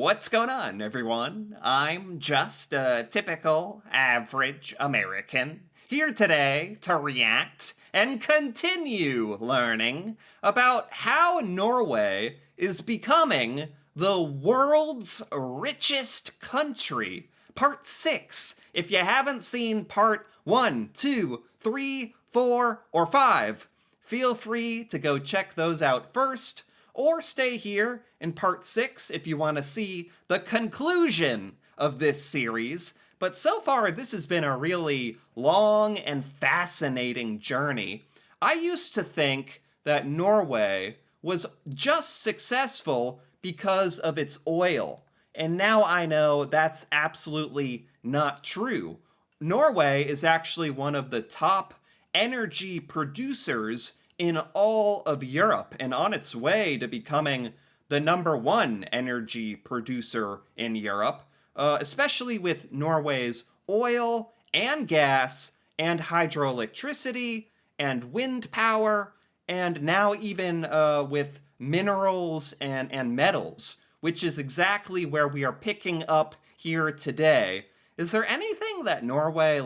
What's going on, everyone? I'm just a typical, average American, here today to react and continue learning about how Norway is becoming the world's richest country. Part 6. If you haven't seen part 1, 2, 3, 4, or 5, feel free to go check those out first, or stay here in part 6 if you want to see the conclusion of this series. But so far, this has been a really long and fascinating journey. I used to think that Norway was just successful because of its oil, and now I know that's absolutely not true. Norway is actually one of the top energy producers in all of Europe and on its way to becoming the number one energy producer in Europe, especially with Norway's oil and gas and hydroelectricity and wind power, and now even with minerals and metals, which is exactly where we are picking up here today. Is there anything that Norway,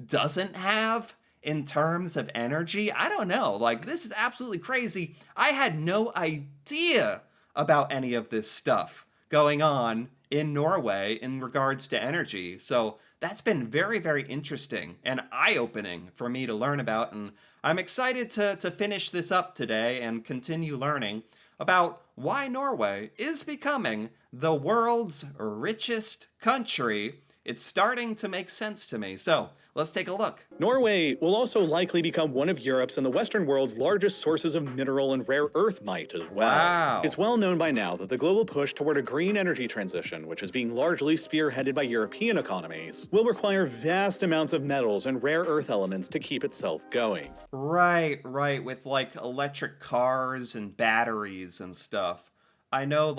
doesn't have in terms of energy? I don't know. This is absolutely crazy. I had no idea about any of this stuff going on in Norway in regards to energy. So that's been very, very interesting and eye-opening for me to learn about. And I'm excited to finish this up today and continue learning about why Norway is becoming the world's richest country. It's starting to make sense to me. So let's take a look. Norway will also likely become one of Europe's and the Western world's largest sources of mineral and rare earth might as well. Wow. It's well known by now that the global push toward a green energy transition, which is being largely spearheaded by European economies, will require vast amounts of metals and rare earth elements to keep itself going. Right, with electric cars and batteries and stuff. I know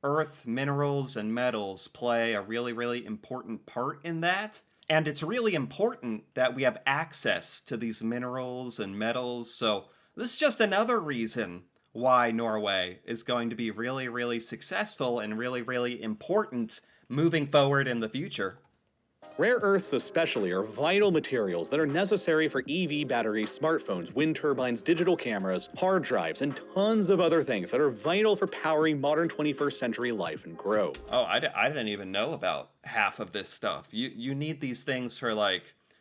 earth minerals and metals play a really, really important part in that. And it's really important that we have access to these minerals and metals. So this is just another reason why Norway is going to be really, really successful and really, really important moving forward in the future. Rare earths especially are vital materials that are necessary for EV batteries, smartphones, wind turbines, digital cameras, hard drives, and tons of other things that are vital for powering modern 21st century life and growth. Oh, I didn't even know about half of this stuff. You need these things for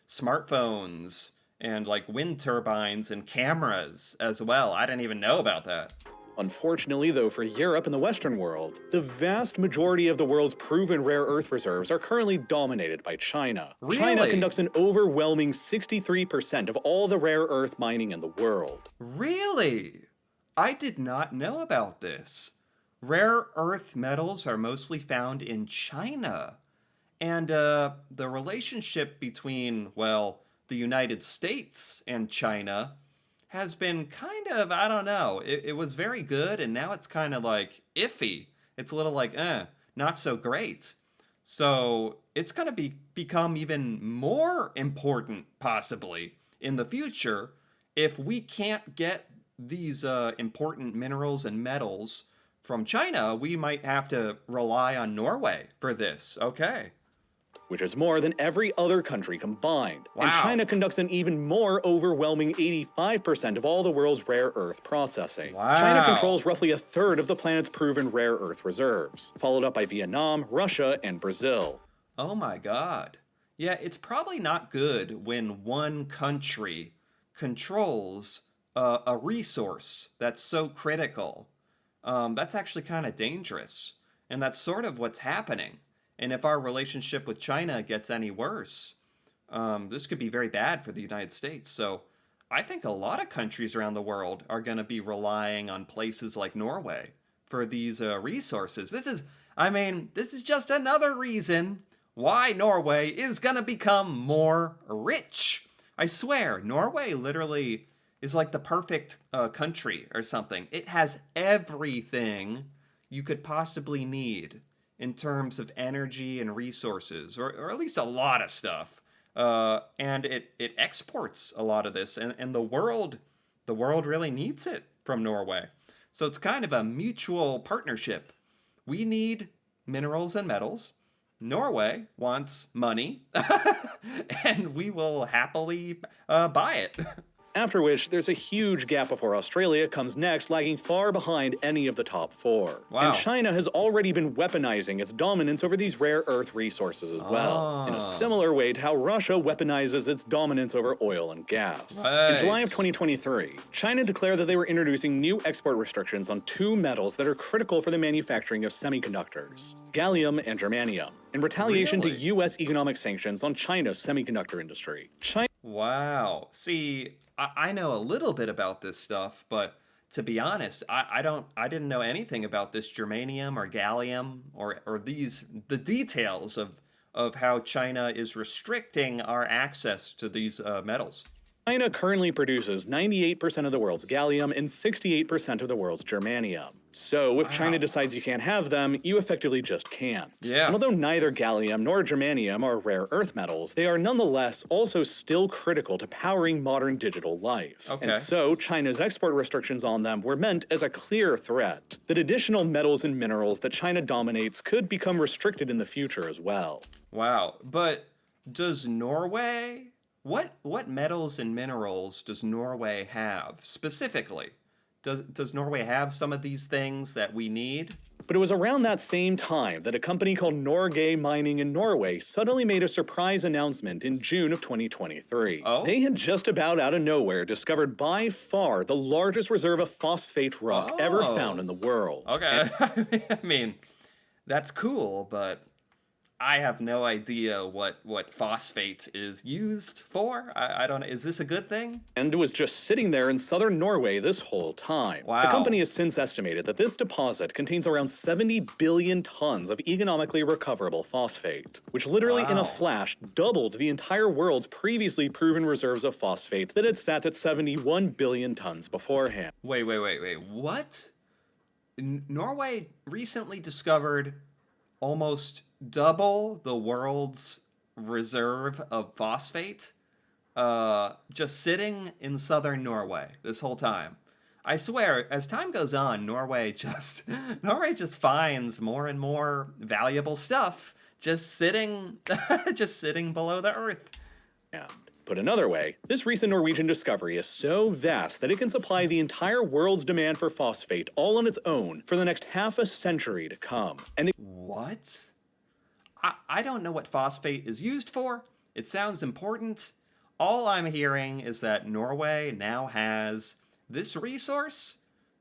smartphones and wind turbines and cameras as well. I didn't even know about that. Unfortunately, though, for Europe and the Western world, the vast majority of the world's proven rare earth reserves are currently dominated by China. Really? China conducts an overwhelming 63% of all the rare earth mining in the world. Really? I did not know about this. Rare earth metals are mostly found in China. And the relationship between, the United States and China has been kind of, I don't know, it was very good, and now it's kind of iffy. It's a little not so great. So it's going to become even more important, possibly, in the future, if we can't get these important minerals and metals from China. We might have to rely on Norway for this. Okay. Which is more than every other country combined. Wow. And China conducts an even more overwhelming 85% of all the world's rare earth processing. Wow. China controls roughly a third of the planet's proven rare earth reserves, followed up by Vietnam, Russia, and Brazil. Oh my God. Yeah, it's probably not good when one country controls a resource that's so critical. That's actually kind of dangerous. And that's sort of what's happening. And if our relationship with China gets any worse, this could be very bad for the United States. So I think a lot of countries around the world are going to be relying on places like Norway for these resources. This is just another reason why Norway is going to become more rich. I swear, Norway literally is like the perfect country or something. It has everything you could possibly need in terms of energy and resources, or at least a lot of stuff. And it exports a lot of this, and the world really needs it from Norway. So it's kind of a mutual partnership We need minerals and metals. Norway wants money, and we will happily buy it. After which, there's a huge gap before Australia comes next, lagging far behind any of the top four. Wow. And China has already been weaponizing its dominance over these rare earth resources as well, in a similar way to how Russia weaponizes its dominance over oil and gas. In July of 2023, China declared that they were introducing new export restrictions on two metals that are critical for the manufacturing of semiconductors, gallium and germanium, in retaliation to US economic sanctions on China's semiconductor industry. Wow. See, I know a little bit about this stuff, but to be honest, I didn't know anything about this germanium or gallium or the details of how China is restricting our access to these metals. China currently produces 98% of the world's gallium and 68% of the world's germanium. So if China decides you can't have them, you effectively just can't. Yeah. And although neither gallium nor germanium are rare earth metals, they are nonetheless also still critical to powering modern digital life. Okay. And so China's export restrictions on them were meant as a clear threat that additional metals and minerals that China dominates could become restricted in the future as well. Wow. But does Norway... What metals and minerals does Norway have specifically? Does Norway have some of these things that we need? But it was around that same time that a company called Norway Mining in Norway suddenly made a surprise announcement in June of 2023. Oh? They had just about out of nowhere discovered by far the largest reserve of phosphate rock ever found in the world. Okay. I mean, that's cool, but I have no idea what phosphate is used for. I don't know. Is this a good thing? And it was just sitting there in southern Norway this whole time. Wow. The company has since estimated that this deposit contains around 70 billion tons of economically recoverable phosphate, which literally in a flash doubled the entire world's previously proven reserves of phosphate that had sat at 71 billion tons beforehand. Wait. What? Norway recently discovered almost double the world's reserve of phosphate just sitting in southern Norway this whole time. I swear, as time goes on, Norway just finds more and more valuable stuff just sitting below the earth. Yeah. Put another way, this recent Norwegian discovery is so vast that it can supply the entire world's demand for phosphate all on its own for the next half a century to come. And What? I don't know what phosphate is used for. It sounds important. All I'm hearing is that Norway now has this resource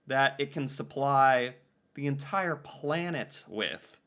that it can supply the entire planet with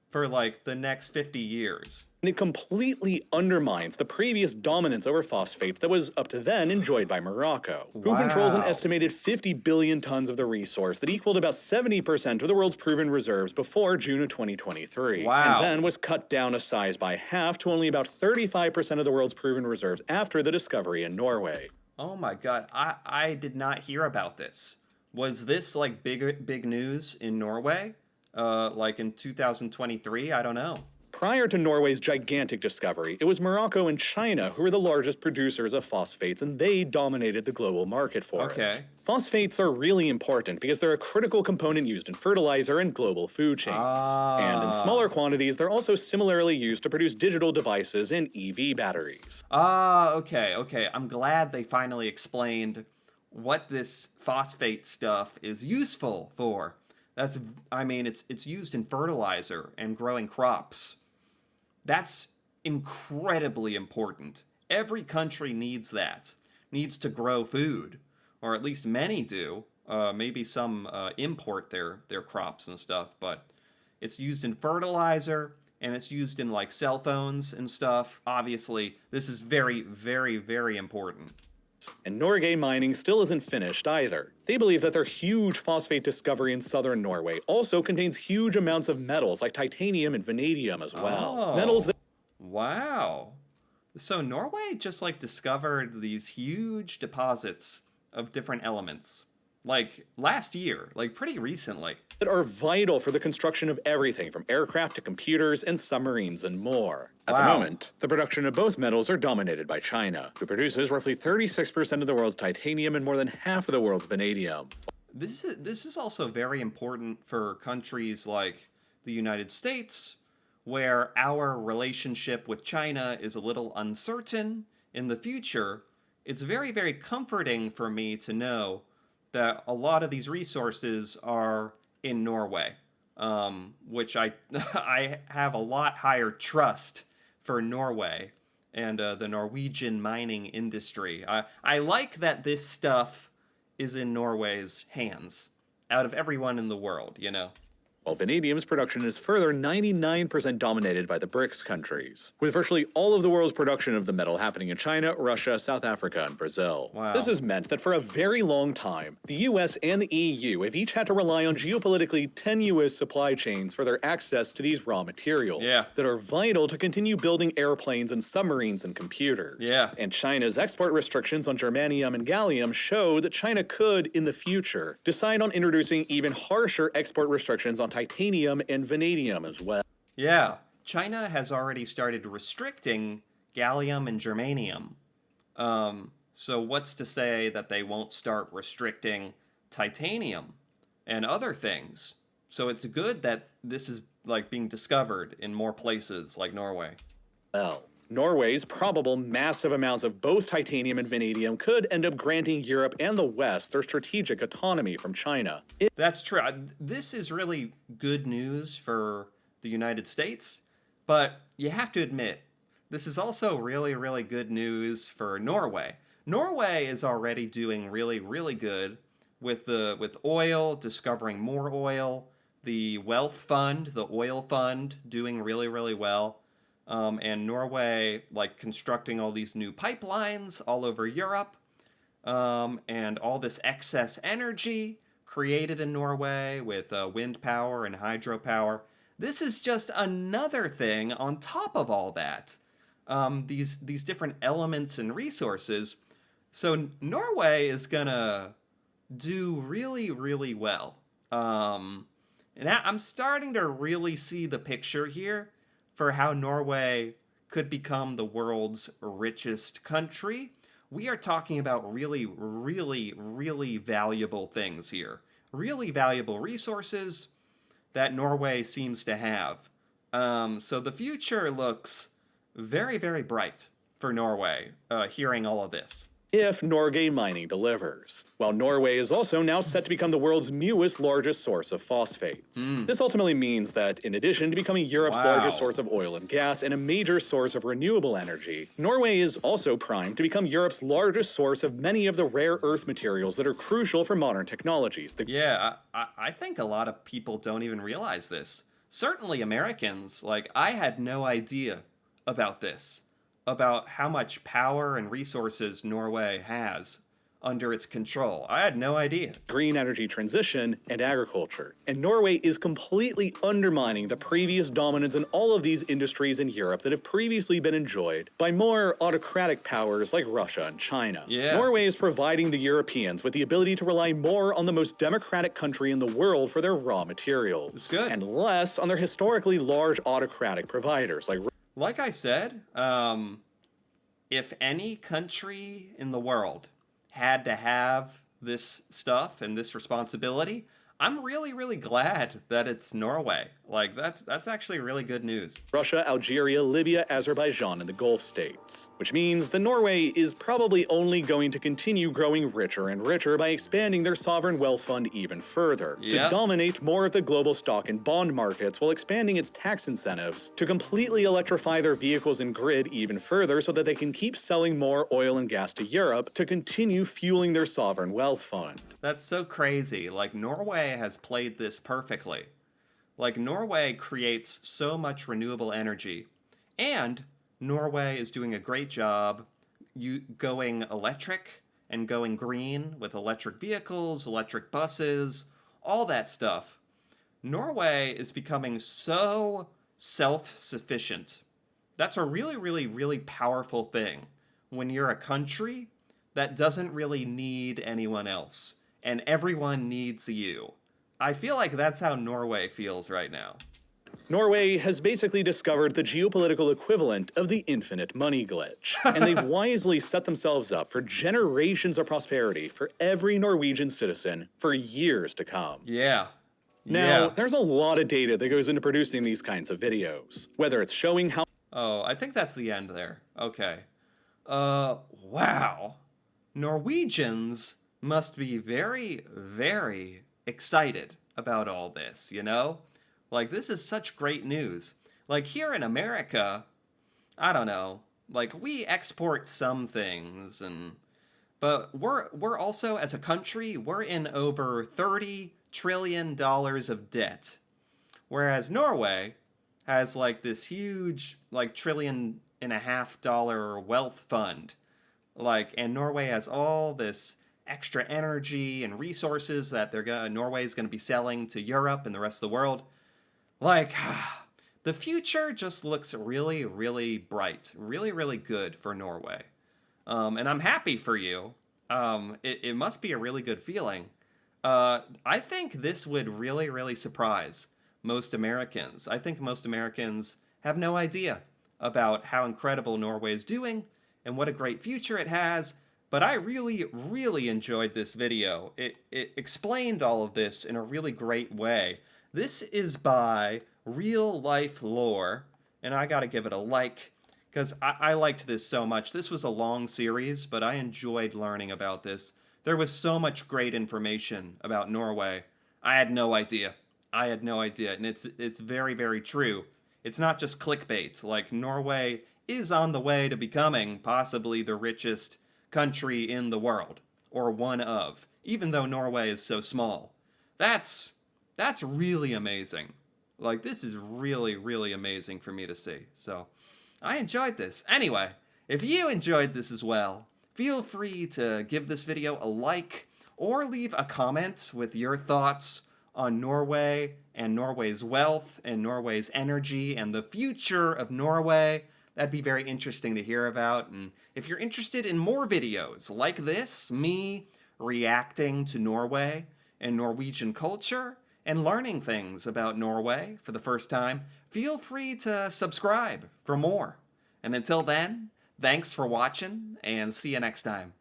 for like the next 50 years. And it completely undermines the previous dominance over phosphate that was up to then enjoyed by Morocco, who controls an estimated 50 billion tons of the resource that equaled about 70% of the world's proven reserves before June of 2023. Wow. And then was cut down a size by half to only about 35% of the world's proven reserves after the discovery in Norway. Oh my god, I did not hear about this. Was this like big news in Norway? Like in 2023? I don't know. Prior to Norway's gigantic discovery, it was Morocco and China who were the largest producers of phosphates, and they dominated the global market for it. Phosphates are really important because they're a critical component used in fertilizer and global food chains. And in smaller quantities, they're also similarly used to produce digital devices and EV batteries. Okay. I'm glad they finally explained what this phosphate stuff is useful for. It's used in fertilizer and growing crops. That's incredibly important. Every country needs that. Needs to grow food, or at least many do. Maybe some import their crops and stuff, but it's used in fertilizer and it's used in like cell phones and stuff. Obviously, this is very, very, very important. And Norway Mining still isn't finished either. They believe that their huge phosphate discovery in southern Norway also contains huge amounts of metals like titanium and vanadium as well. Metals that... Wow. So Norway just like discovered these huge deposits of different elements. Like last year, like pretty recently. That are vital for the construction of everything from aircraft to computers and submarines and more. At the moment, the production of both metals are dominated by China, who produces roughly 36% of the world's titanium and more than half of the world's vanadium. This is also very important for countries like the United States, where our relationship with China is a little uncertain in the future, it's very, very comforting for me to know that a lot of these resources are in Norway, which I have a lot higher trust for Norway and the Norwegian mining industry. I like that this stuff is in Norway's hands out of everyone in the world, you know? While vanadium's production is further 99% dominated by the BRICS countries, with virtually all of the world's production of the metal happening in China, Russia, South Africa, and Brazil. Wow. This has meant that for a very long time, the US and the EU have each had to rely on geopolitically tenuous supply chains for their access to these raw materials that are vital to continue building airplanes and submarines and computers. And China's export restrictions on germanium and gallium show that China could, in the future, decide on introducing even harsher export restrictions on titanium and vanadium as well. Yeah, China has already started restricting gallium and germanium. So what's to say that they won't start restricting titanium and other things? So it's good that this is like being discovered in more places like Norway. Well, Norway's probable massive amounts of both titanium and vanadium could end up granting Europe and the West their strategic autonomy from China. That's true. This is really good news for the United States, but you have to admit, this is also really, really good news for Norway. Norway is already doing really, really good with oil, discovering more oil, the wealth fund, the oil fund, doing really, really well. And Norway, like, constructing all these new pipelines all over Europe, and all this excess energy created in Norway with wind power and hydropower. This is just another thing on top of all that. These different elements and resources. So Norway is gonna do really, really well. And I'm starting to really see the picture here for how Norway could become the world's richest country. We are talking about really, really, really valuable things here. Really valuable resources that Norway seems to have. So the future looks very, very bright for Norway, hearing all of this. If Norway mining delivers. While Norway is also now set to become the world's newest largest source of phosphates. This ultimately means that in addition to becoming Europe's largest source of oil and gas and a major source of renewable energy, Norway is also primed to become Europe's largest source of many of the rare earth materials that are crucial for modern technologies. I think a lot of people don't even realize this. Certainly Americans, like, I had no idea about this. About how much power and resources Norway has under its control. I had no idea. Green energy transition and agriculture. And Norway is completely undermining the previous dominance in all of these industries in Europe that have previously been enjoyed by more autocratic powers like Russia and China. Norway is providing the Europeans with the ability to rely more on the most democratic country in the world for their raw materials. And less on their historically large autocratic providers like I said, if any country in the world had to have this stuff and this responsibility, I'm really, really glad that it's Norway. Like, that's actually really good news. Russia, Algeria, Libya, Azerbaijan, and the Gulf states. Which means that Norway is probably only going to continue growing richer and richer by expanding their sovereign wealth fund even further, to dominate more of the global stock and bond markets while expanding its tax incentives to completely electrify their vehicles and grid even further so that they can keep selling more oil and gas to Europe to continue fueling their sovereign wealth fund. That's so crazy. Like, Norway has played this perfectly. Like, Norway creates so much renewable energy, and Norway is doing a great job going electric and going green with electric vehicles, electric buses, all that stuff. Norway is becoming so self-sufficient. That's a really, really, really powerful thing when you're a country that doesn't really need anyone else, and everyone needs you. I feel like that's how Norway feels right now. Norway has basically discovered the geopolitical equivalent of the infinite money glitch, and they've wisely set themselves up for generations of prosperity for every Norwegian citizen for years to come. Yeah, Now, Yeah. there's a lot of data that goes into producing these kinds of videos, whether it's showing how Oh, I think that's the end there. Okay. Wow. Norwegians must be very, very excited about all this, you know? Like, this is such great news. Like, here in America, I don't know, like, we export some things, but we're also, as a country, we're in over $30 trillion of debt. Whereas Norway has like this huge like $1.5 trillion wealth fund. Like, and Norway has all this extra energy and resources that Norway's going to be selling to Europe and the rest of the world. Like, the future just looks really, really bright, really, really good for Norway. And I'm happy for you. It must be a really good feeling. I think this would really, really surprise most Americans. I think most Americans have no idea about how incredible Norway is doing and what a great future it has. But I really, really enjoyed this video. It explained all of this in a really great way. This is by Real Life Lore, and I gotta give it a like because I liked this so much. This was a long series, but I enjoyed learning about this. There was so much great information about Norway. I had no idea. I had no idea, and it's very, very true. It's not just clickbait. Like, Norway is on the way to becoming possibly the richest country in the world, or one of, even though Norway is so small. That's that's really amazing. Like, this is really, really amazing for me to see. So I enjoyed this. Anyway, if you enjoyed this as well, feel free to give this video a like or leave a comment with your thoughts on Norway and Norway's wealth and Norway's energy and the future of Norway. That'd be very interesting to hear about. And if you're interested in more videos like this, me reacting to Norway and Norwegian culture and learning things about Norway for the first time, feel free to subscribe for more. And until then, thanks for watching and see you next time.